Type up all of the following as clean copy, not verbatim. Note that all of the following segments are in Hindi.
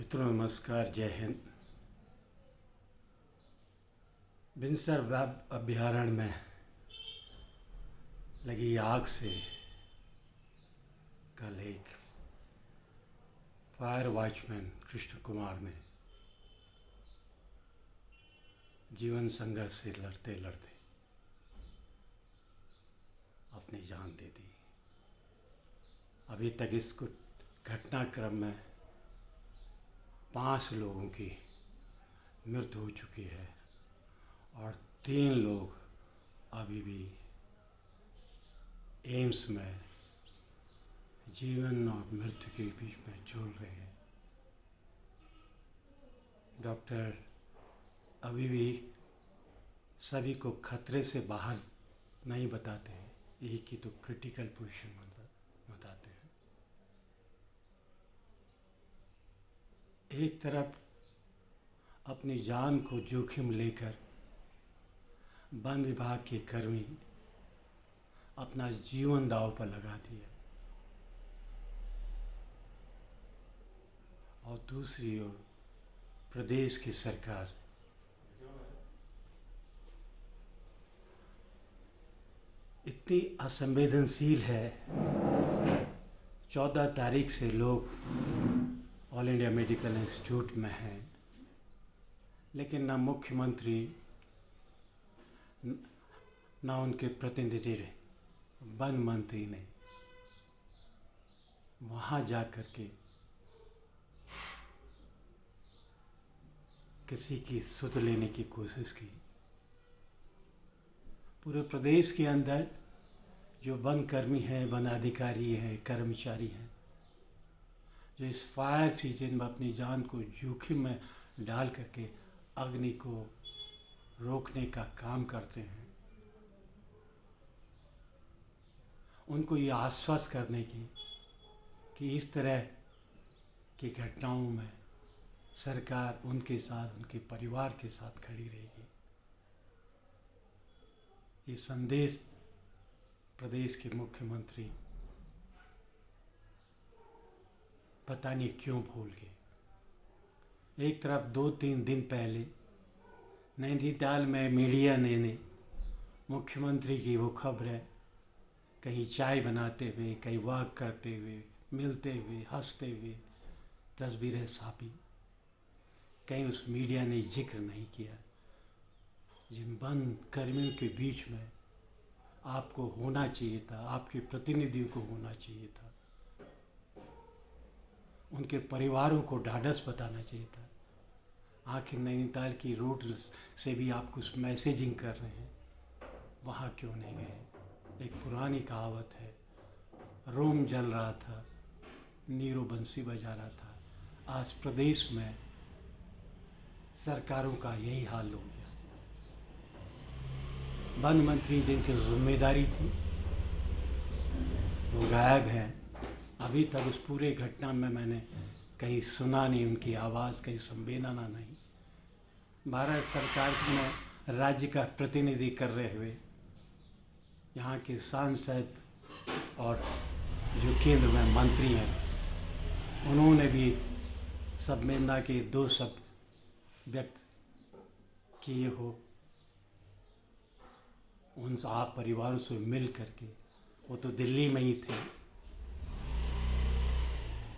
मित्रों नमस्कार, जय हिंद। बिनसर वेब अभयारण्य में लगी आग से कल एक फायर वॉचमैन कृष्ण कुमार ने जीवन संघर्ष से लड़ते लड़ते अपनी जान दे दी। अभी तक इस घटनाक्रम में 5 लोगों की मृत्यु हो चुकी है और 3 लोग अभी भी एम्स में जीवन और मृत्यु के बीच में झूल रहे हैं। डॉक्टर अभी भी सभी को खतरे से बाहर नहीं बताते हैं, एक ही तो क्रिटिकल पोजीशन बताते हैं। एक तरफ अपनी जान को जोखिम लेकर वन विभाग के कर्मी अपना जीवन दांव पर लगा दिया और दूसरी ओर प्रदेश की सरकार इतनी असंवेदनशील है। 14 तारीख से लोग ऑल इंडिया मेडिकल इंस्टीट्यूट में हैं, लेकिन ना मुख्यमंत्री ना उनके प्रतिनिधि वन मंत्री ने वहाँ जा कर के किसी की सुध लेने की कोशिश की। पूरे प्रदेश के अंदर जो वन कर्मी हैं, वन अधिकारी हैं, कर्मचारी हैं, जो इस फायर सीजन में अपनी जान को जोखिम में डाल करके अग्नि को रोकने का काम करते हैं, उनको ये आश्वस्त करने की कि इस तरह की घटनाओं में सरकार उनके साथ, उनके परिवार के साथ खड़ी रहेगी। ये संदेश प्रदेश के मुख्यमंत्री पता नहीं क्यों भूल गए। एक तरफ 2-3 दिन पहले नैनीताल में मीडिया ने मुख्यमंत्री की वो खबरें कहीं चाय बनाते हुए, कहीं वॉक करते हुए, मिलते हुए, हंसते हुए तस्वीरें छापी। कहीं उस मीडिया ने जिक्र नहीं किया जिन वन कर्मियों के बीच में आपको होना चाहिए था, आपके प्रतिनिधियों को होना चाहिए था, उनके परिवारों को ढाढ़स बताना चाहिए था। आखिर नैनीताल की रोड से भी आप कुछ मैसेजिंग कर रहे हैं, वहाँ क्यों नहीं गए? एक पुरानी कहावत है, रोम जल रहा था, नीरो बंसी बजा रहा था। आज प्रदेश में सरकारों का यही हाल हो गया। वन मंत्री जिनकी जिम्मेदारी थी वो गायब हैं। अभी तक उस पूरे घटना में मैंने कहीं सुना नहीं उनकी आवाज़, कहीं संवेदना नहीं। भारत सरकार में राज्य का प्रतिनिधि कर रहे हुए यहाँ के सांसद और जो केंद्र में मंत्री हैं, उन्होंने भी संवेदना के 2 शब्द व्यक्त किए हो। उन आप परिवारों से मिल करके, वो तो दिल्ली में ही थे,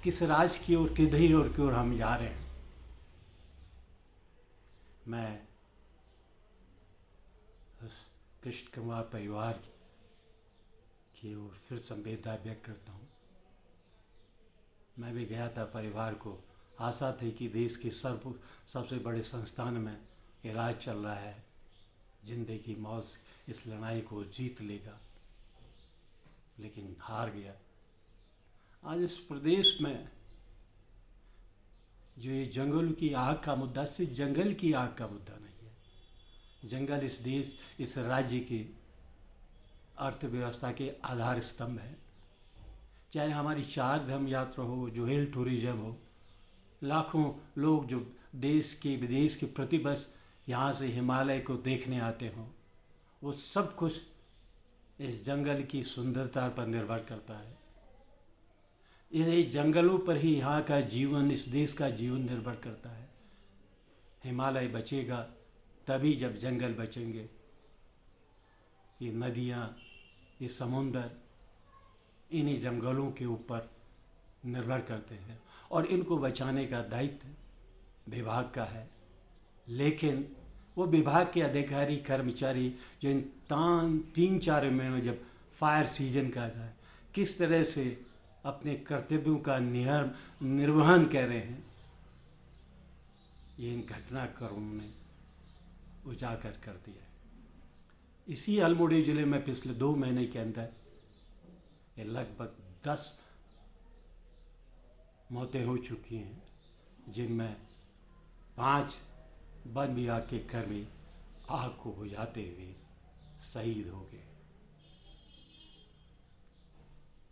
किस राज की ओर, किधर और की ओर हम जा रहे हैं। मैं कृष्ण कुमार परिवार की ओर फिर संवेदना व्यक्त करता हूँ। मैं भी गया था, परिवार को आशा थी कि देश के सबसे बड़े संस्थान में इलाज चल रहा है, जिंदगी मौत इस लड़ाई को जीत लेगा, लेकिन हार गया। आज इस प्रदेश में जो ये जंगल की आग का मुद्दा, सिर्फ जंगल की आग का मुद्दा नहीं है। जंगल इस देश, इस राज्य की अर्थव्यवस्था के आधार स्तंभ है। चाहे हमारी 4 धाम यात्रा हो, जो हिल टूरिज्म हो, लाखों लोग जो देश के विदेश के प्रतिवर्ष यहाँ से हिमालय को देखने आते हों, वो सब कुछ इस जंगल की सुंदरता पर निर्भर करता है। इस जंगलों पर ही यहाँ का जीवन, इस देश का जीवन निर्भर करता है। हिमालय बचेगा तभी जब जंगल बचेंगे। ये नदियाँ, ये समुंदर इन्हीं जंगलों के ऊपर निर्भर करते हैं और इनको बचाने का दायित्व विभाग का है। लेकिन वो विभाग के अधिकारी कर्मचारी जो इन 3-4 महीनों जब फायर सीजन का है किस तरह से अपने कर्तव्यों का निर्वहन कर रहे हैं, ये इन घटनाक्रमों ने उजागर कर दिया। इसी अल्मोड़ा जिले में पिछले 2 महीने के अंदर ये लगभग 10 मौतें हो चुकी हैं, जिनमें 5 वन विभाग के कर्मी आग को बुझाते हुए शहीद हो गए।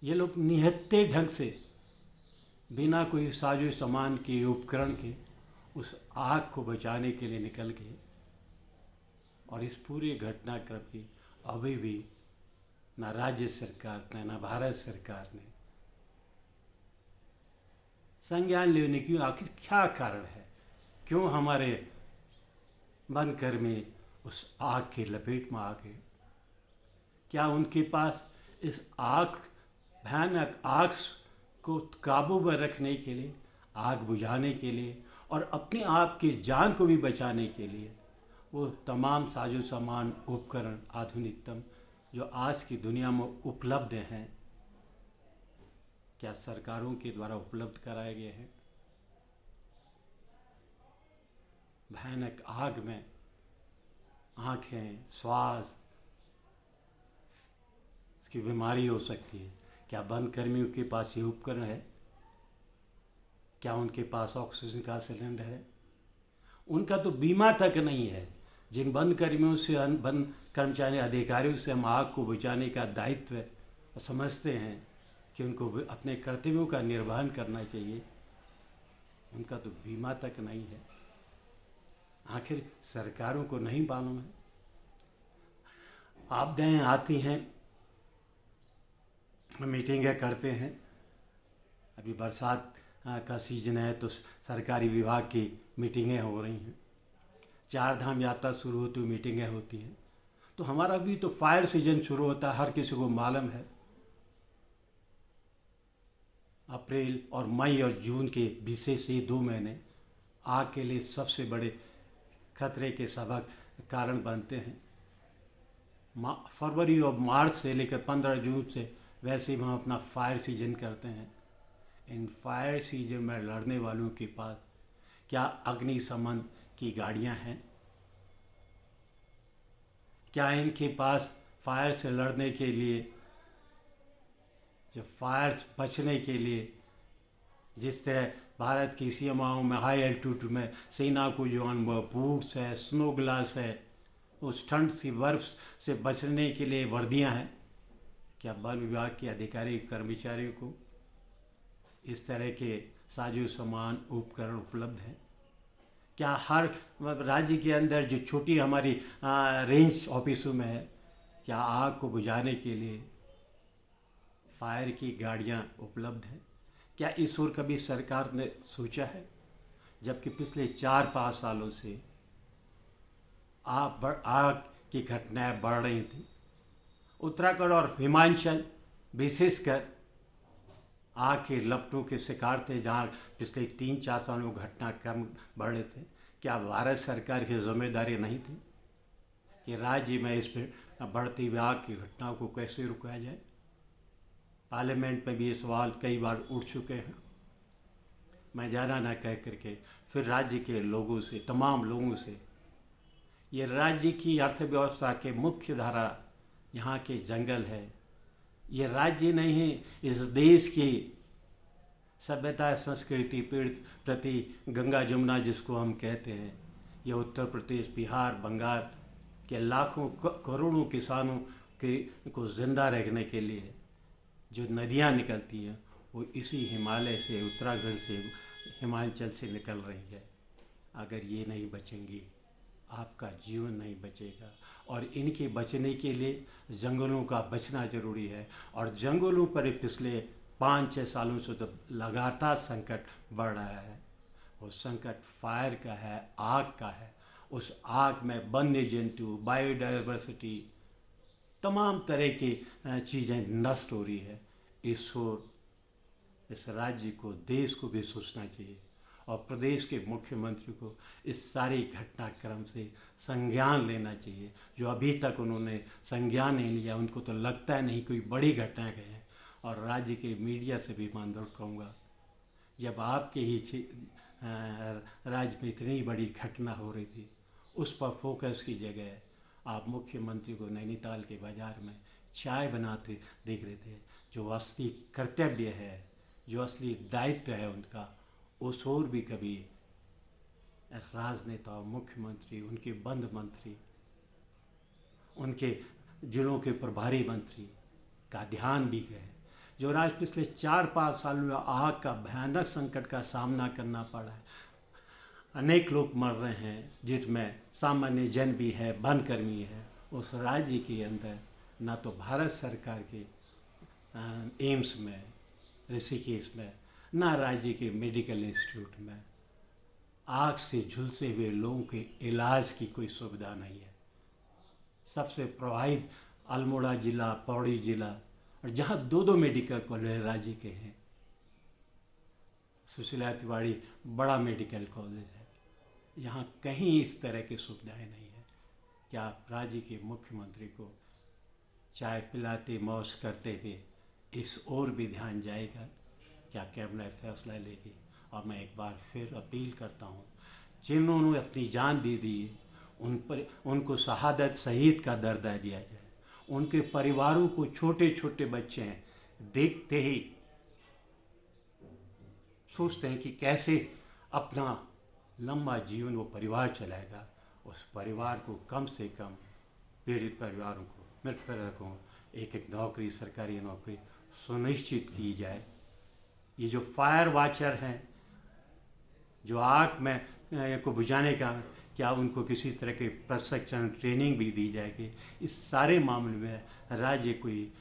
ये लोग निहत्थे ढंग से बिना कोई साजो सामान के, उपकरण के उस आग को बचाने के लिए निकल गए और इस पूरे घटनाक्रम की अभी भी न राज्य सरकार ने न भारत सरकार ने संज्ञान लेने की आखिर क्या कारण है, क्यों हमारे वनकर्मी उस आग की लपेट में आ गए। क्या उनके पास इस भयानक आग को काबू में रखने के लिए, आग बुझाने के लिए और अपने आप की जान को भी बचाने के लिए वो तमाम साजो सामान, उपकरण, आधुनिकतम जो आज की दुनिया में उपलब्ध हैं, क्या सरकारों के द्वारा उपलब्ध कराए गए हैं? भयानक आग में आँखें, श्वास की बीमारी हो सकती है। क्या वनकर्मियों के पास ये उपकरण है? क्या उनके पास ऑक्सीजन का सिलेंडर है? उनका तो बीमा तक नहीं है। जिन वन कर्मियों से, वन कर्मचारी अधिकारियों से हम आग को बुझाने का दायित्व समझते हैं कि उनको अपने कर्तव्यों का निर्वहन करना चाहिए, उनका तो बीमा तक नहीं है। आखिर सरकारों को नहीं मालूम है? आपदाएं आती हैं, मीटिंगें करते हैं। अभी बरसात का सीजन है तो सरकारी विभाग की मीटिंगें हो रही हैं। 4 धाम यात्रा शुरू होती हुई मीटिंगें होती हैं। तो हमारा भी तो फायर सीजन शुरू होता है, हर किसी को मालूम है। अप्रैल और मई और जून के विशेष ये 2 महीने आग के लिए सबसे बड़े खतरे के सबक कारण बनते हैं। फरवरी और मार्च से लेकर 15 जून से वैसे ही हम अपना फायर सीजन करते हैं। इन फायर सीजन में लड़ने वालों के पास क्या अग्निशमन की गाड़ियां हैं? क्या इनके पास फायर से लड़ने के लिए, जो फायर बचने के लिए जिस तरह भारत की सीमाओं में हाई एल्टीट्यूड में सेना को जो बूट्स है, स्नो ग्लास है, उस ठंड सी बर्फ से बचने के लिए वर्दियां हैं, क्या वन विभाग के अधिकारी कर्मचारियों को इस तरह के साजो सामान, उपकरण उपलब्ध हैं? क्या हर राज्य के अंदर जो छोटी हमारी रेंज ऑफिसों में है, क्या आग को बुझाने के लिए फायर की गाड़ियां उपलब्ध हैं? क्या इस ओर कभी सरकार ने सोचा है? जबकि पिछले 4-5 सालों से आग की घटनाएं बढ़ रही थी। उत्तराखंड और हिमाचल विशेषकर आग के लपटों के शिकार थे, जहाँ पिछले 3-4 सालों में घटनाक्रम बढ़ रहे थे। क्या भारत सरकार की जिम्मेदारी नहीं थी कि राज्य में इस पर बढ़ती हुई आग की घटनाओं को कैसे रुकाया जाए? पार्लियामेंट में भी ये सवाल कई बार उठ चुके हैं। मैं ज़्यादा ना कह करके फिर राज्य के लोगों से, तमाम लोगों से, ये राज्य की अर्थव्यवस्था के मुख्य धारा यहाँ के जंगल है। ये राज्य नहीं है, इस देश की सभ्यता, संस्कृति, प्रति गंगा जमुना जिसको हम कहते हैं, ये उत्तर प्रदेश, बिहार, बंगाल के लाखों करोड़ों किसानों को जिंदा रखने के लिए जो नदियाँ निकलती हैं वो इसी हिमालय से, उत्तराखंड से, हिमाचल से निकल रही है। अगर ये नहीं बचेंगी, आपका जीवन नहीं बचेगा। और इनके बचने के लिए जंगलों का बचना ज़रूरी है। और जंगलों पर पिछले 5-6 सालों से तो लगातार संकट बढ़ रहा है। वो संकट फायर का है, आग का है। उस आग में वन्य जंतु, बायोडाइवर्सिटी, तमाम तरह की चीज़ें नष्ट हो रही है। इस राज्य को, देश को भी सोचना चाहिए और प्रदेश के मुख्यमंत्री को इस सारी घटनाक्रम से संज्ञान लेना चाहिए। जो अभी तक उन्होंने संज्ञान नहीं लिया, उनको तो लगता है नहीं कोई बड़ी घटना है। और राज्य के मीडिया से भी मैं अनुरोध करूँगा, जब आपके ही राज्य में इतनी बड़ी घटना हो रही थी, उस पर फोकस की जगह आप मुख्यमंत्री को नैनीताल के बाज़ार में चाय बनाते देख रहे थे। जो असली कर्तव्य है, जो असली दायित्व है उनका, उस ओर भी कभी राजनेता, मुख्यमंत्री, उनके बंद मंत्री, उनके जिलों के प्रभारी मंत्री का ध्यान भी गए। जो राज्य पिछले 4-5 साल में आग का भयानक संकट का सामना करना पड़ा है, अनेक लोग मर रहे हैं, जिसमें सामान्य जन भी है, वनकर्मी है। उस राज्य के अंदर ना तो भारत सरकार के एम्स में, ऋषिकेश में, ना राज्य के मेडिकल इंस्टीट्यूट में आग से झुलसे हुए लोगों के इलाज की कोई सुविधा नहीं है। सबसे प्रभावित अल्मोड़ा जिला, पौड़ी जिला, और जहाँ 2-2 मेडिकल कॉलेज राज्य के हैं। सुशीला तिवारी बड़ा मेडिकल कॉलेज है, यहाँ कहीं इस तरह की सुविधाएं नहीं है। क्या राज्य के मुख्यमंत्री को चाय पिलाते, मौज करते हुए इस ओर भी ध्यान जाएगा? क्या कैबिनेट फैसला लेगी? और मैं एक बार फिर अपील करता हूँ, जिन्होंने अपनी जान दे दी उनको शहादत, शहीद का दर्जा दिया जाए। उनके परिवारों को, छोटे छोटे बच्चे हैं, देखते ही सोचते हैं कि कैसे अपना लंबा जीवन वो परिवार चलाएगा। उस परिवार को कम से कम, पीड़ित परिवारों को, मृतकों को एक नौकरी, सरकारी नौकरी सुनिश्चित की जाए। ये जो फायर वॉचर हैं, जो आग में को बुझाने का, क्या उनको किसी तरह के प्रशिक्षण, ट्रेनिंग भी दी जाएगी? इस सारे मामले में राज्य कोई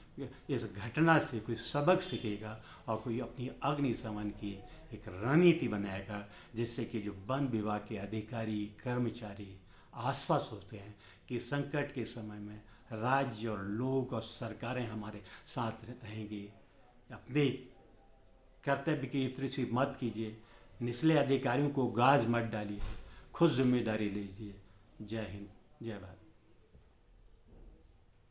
इस घटना से कोई सबक सीखेगा और कोई अपनी अग्निशमन की एक रणनीति बनाएगा, जिससे कि जो वन विभाग के अधिकारी, कर्मचारी आश्वस्त होते हैं कि संकट के समय में राज्य और लोग और सरकारें हमारे साथ रहेंगी। अपने कर्तव्य की तृषि मत कीजिए, निचले अधिकारियों को गाज मत डालिए, खुद जिम्मेदारी लीजिए। जय हिंद, जय भारत।